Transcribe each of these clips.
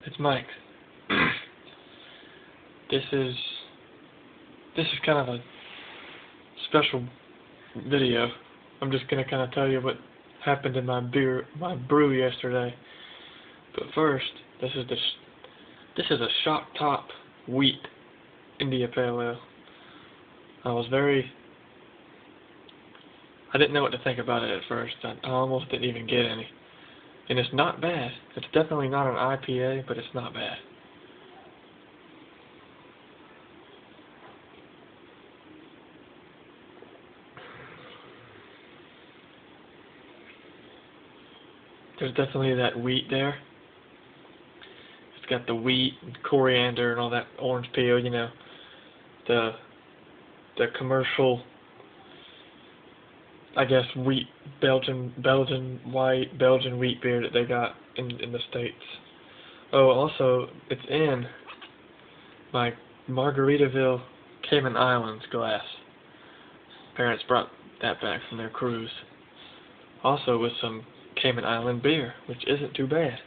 It's Mike. This is kind of a special video. I'm just gonna kind of tell you what happened in my brew yesterday. But first, this is a shock top wheat India Pale Ale. I didn't know what to think about it at first. I almost didn't even get any. And it's not bad. It's definitely not an IPA, but it's not bad. There's definitely that wheat there. It's got the wheat and coriander and all that orange peel, you know, the commercial, I guess, wheat Belgian wheat beer that they got in the States. Oh, also, it's in my Margaritaville Cayman Islands glass. Parents brought that back from their cruise. Also with some Cayman Island beer, which isn't too bad.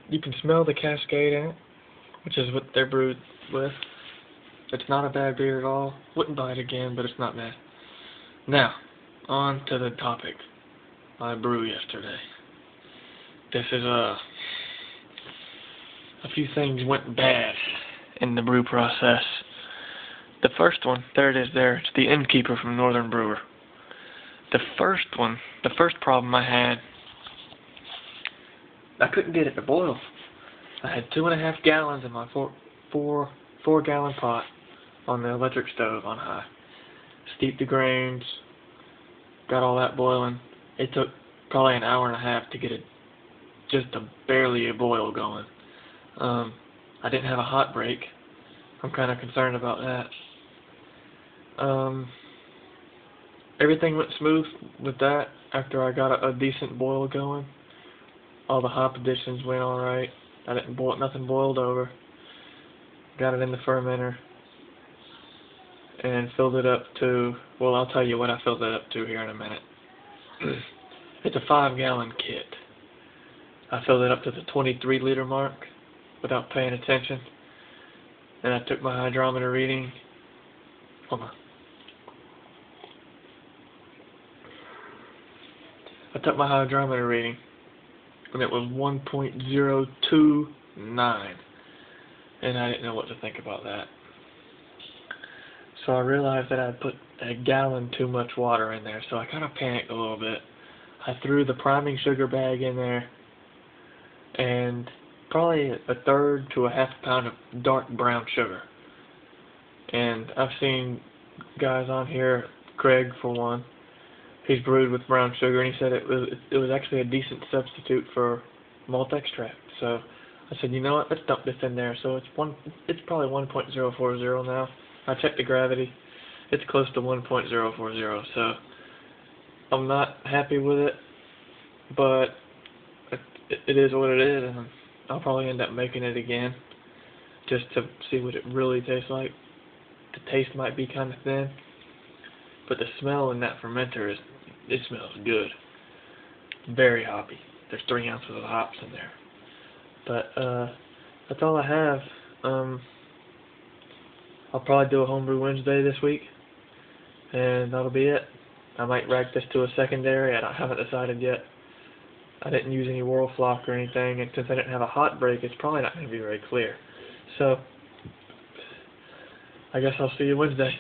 You can smell the Cascade in it, which is what they're brewed with. It's not a bad beer at all. Wouldn't buy it again, but it's not bad. Now, on to the topic. My brew yesterday. This is a few things went bad in the brew process. The first one, there it is there. It's the innkeeper from Northern Brewer. The first problem I had, I couldn't get it to boil. I had 2.5 gallons in my four gallon pot on the electric stove on high. Steeped the grains, got all that boiling. It took probably an hour and a half to get it just barely a boil going. I didn't have a hot break. I'm kind of concerned about that. Everything went smooth with that after I got a decent boil going. All the hop additions went alright. I didn't boil, nothing boiled over. Got it in the fermenter and filled it up to, well, I'll tell you what I filled it up to here in a minute. It's a 5-gallon kit. I filled it up to the 23-liter mark without paying attention. And I took my hydrometer reading. Hold on. I took my hydrometer reading, and it was 1.029, and I didn't know what to think about that. So I realized that I had put a gallon too much water in there, so I kind of panicked a little bit. I threw the priming sugar bag in there, and probably 1/3 to 1/2 pound of dark brown sugar. And I've seen guys on here, Craig for one, he's brewed with brown sugar, and he said it was actually a decent substitute for malt extract. So I said, you know what, let's dump this in there. So it's probably 1.040 now. I checked the gravity. It's close to 1.040. So I'm not happy with it, but it is what it is, and I'll probably end up making it again just to see what it really tastes like. The taste might be kind of thin, but the smell in that fermenter it smells good. Very hoppy. There's 3 ounces of hops in there. But that's all I have. I'll probably do a homebrew Wednesday this week, and that'll be it. I might rack this to a secondary. I haven't decided yet. I didn't use any Whirlflock or anything, and since I didn't have a hot break, it's probably not going to be very clear. So I guess I'll see you Wednesday.